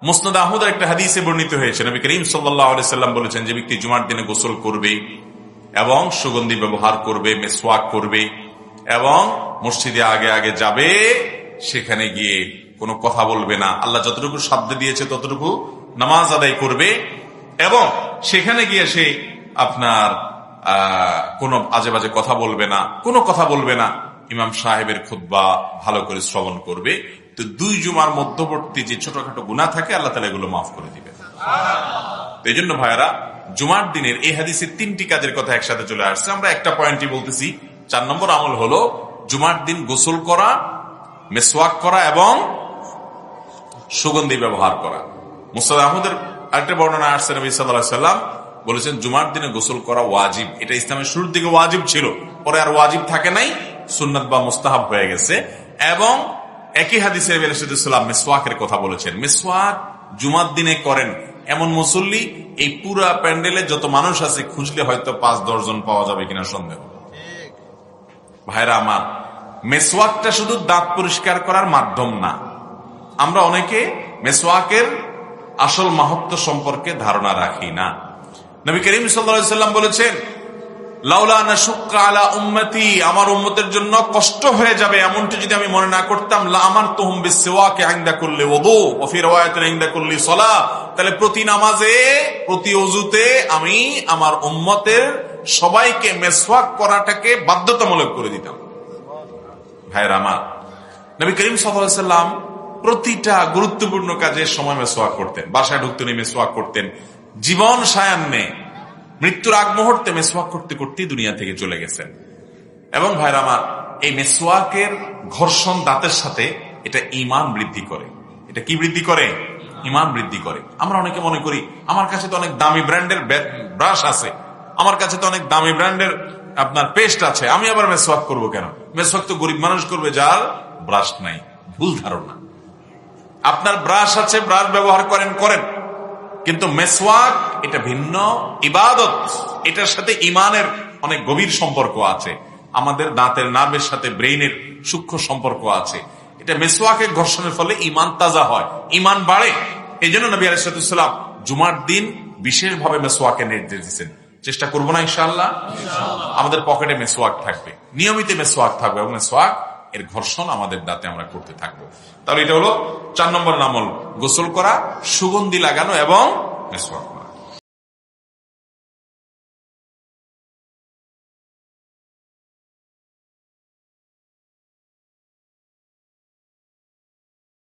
মুসনাদ আহমদের একটা হাদিসে বর্ণিত হয়েছে, নবী করিম সাল্লাল্লাহু আলাইহি সাল্লাম বলেছেন, যে ব্যক্তি জুমার দিনে গোসল করবে এবং সুগন্ধি ব্যবহার করবে, মেসওয়াক করবে এবং মসজিদে আগে আগে যাবে, সেখানে গিয়ে কোনো কথা বলবে না, আল্লাহ যতটুকু সাধ্য দিয়েছে ততটুকু নামাজ আদায় করবে এবং সেখানে গিয়ে সে আপনার কোনো আজে বাজে কথা বলবে না, কোনো কথা বলবে না, ইমাম সাহেবের খুতবা ভালো করে শ্রবণ করবে, তো দুই জুমার মধ্যবর্তী যে ছোটখাটো গুনাহ থাকে আল্লাহ তাআলা এগুলো মাফ করে দিবেন। এই জন্য ভাইরা, জুমার দিনের এই হাদিসের 3টি কাজের কথা একসাথে চলে আসছে। আমরা একটা পয়েন্টই বলতেছি, 4 নম্বর আমল হলো জুমার দিন গোসল করা, মেসওয়াক করা এবং সুগন্ধি ব্যবহার করা। মুসনাদ আহমদের আরেকটা বর্ণনা আসছে, নবী সাল্লাল্লাহু আলাইহি সাল্লাম বলেছেন জুমার দিনে গোসল করা ওয়াজিব। এটা ইসলামের শুরুর দিকে ওয়াজিব ছিল, পরে আর ওয়াজিব থাকে নাই, সুন্নাত বা মুস্তাহাব হয়ে গেছে। এবং একই হাদিসে নবী সাল্লাল্লাহু আলাইহি সাল্লাম মেসওয়াকের কথা বলেছেন। মেসওয়াক জুমার দিনে করেন এমন মুসল্লি এই পুরা প্যান্ডেলে যত মানুষ আছে খুঁজলে হয়তো 5-10 জন পাওয়া যাবে কিনা সন্দেহ। ভাইরা আমার, মেসওয়াকটা শুধু দাঁত পরিষ্কার করার মাধ্যম না। আমরা অনেকে মেসওয়াকের আসল মাহাত্ম্য সম্পর্কে ধারণা রাখি না। নবী করিম সাল্লাল্লাহু আলাইহি সাল্লাম বলেছেন, লাউলা নাশুক্কা আলা উম্মতি, আমার উম্মতের জন্য কষ্ট হয়ে যাবে এমনটি যদি আমি মনে না করতাম, লা আমারতুহুম বিসওয়াকি ইনদা কুল্লি ওযু ওয়া ফি riwayatin ইনদা কুল্লি সালাহ, তাহলে প্রতি নামাজে, প্রতি ওযুতে আমি আমার উম্মতের সবাইকে মেসওয়াক করাটাকে বাধ্যতামূলক করে দিতাম। ভাইরা আমার, নবী করিম সাল্লাল্লাহু আলাইহি সাল্লাম প্রতিটা গুরুত্বপূর্ণ কাজে সময় মেসওয়াক করতেন। বাসায় ঢুকতেন মেসওয়াক করতেন, জীবন সায়ান্নে মৃত্যুর আগ মুহূর্তে মেসওয়াক করতে করতেই দুনিয়া থেকে চলে গেছেন। এবং ভাইরা আমার, এই মেসওয়াকের ঘর্ষণ দাঁতের সাথে এটা ঈমান বৃদ্ধি করে। এটা কি বৃদ্ধি করে? ঈমান বৃদ্ধি করে। আমরা অনেকে মনে করি আমার কাছে তো অনেক দামি ব্র্যান্ডের ব্রাশ আছে, আমার কাছে তো অনেক দামি ব্র্যান্ডের আপনার পেস্ট আছে, আমি আবার মেসওয়াক করবো কেন? মেসওয়াক তো গরিব মানুষ করবে যার ব্রাশ নাই। ভুল ধারণা। আপনার ব্রাশ আছে, ব্রাশ ব্যবহার করেন, কিন্তু মেসওয়াক এটা ভিন্ন ইবাদত। এটার সাথে ঈমানের অনেক গভীর সম্পর্ক আছে, আমাদের দাঁতের নার্ভের সাথে ব্রেইনের সূক্ষ্ম সম্পর্ক আছে। এটা মেসওয়াকের ঘর্ষণের ফলে ঈমান তাজা হয়, ঈমান বাড়ে। এই জন্য নবী আলাইহিস সালাম জুমার দিন বিশেষভাবে মেসওয়াকের নির্দেশ দিয়েছেন। চেষ্টা করবো না ইনশাআল্লাহ? আমাদের পকেটে মেসওয়াক থাকবে, নিয়মিত মেসওয়াক থাকবে এবং মেসওয়াক এর ঘর্ষণ আমাদের দাঁতে আমরা করতে থাকবো। তাহলে এটা হলো 4 নম্বর আমল, গোসল করা, সুগন্ধি লাগানো এবং মেসওয়াক।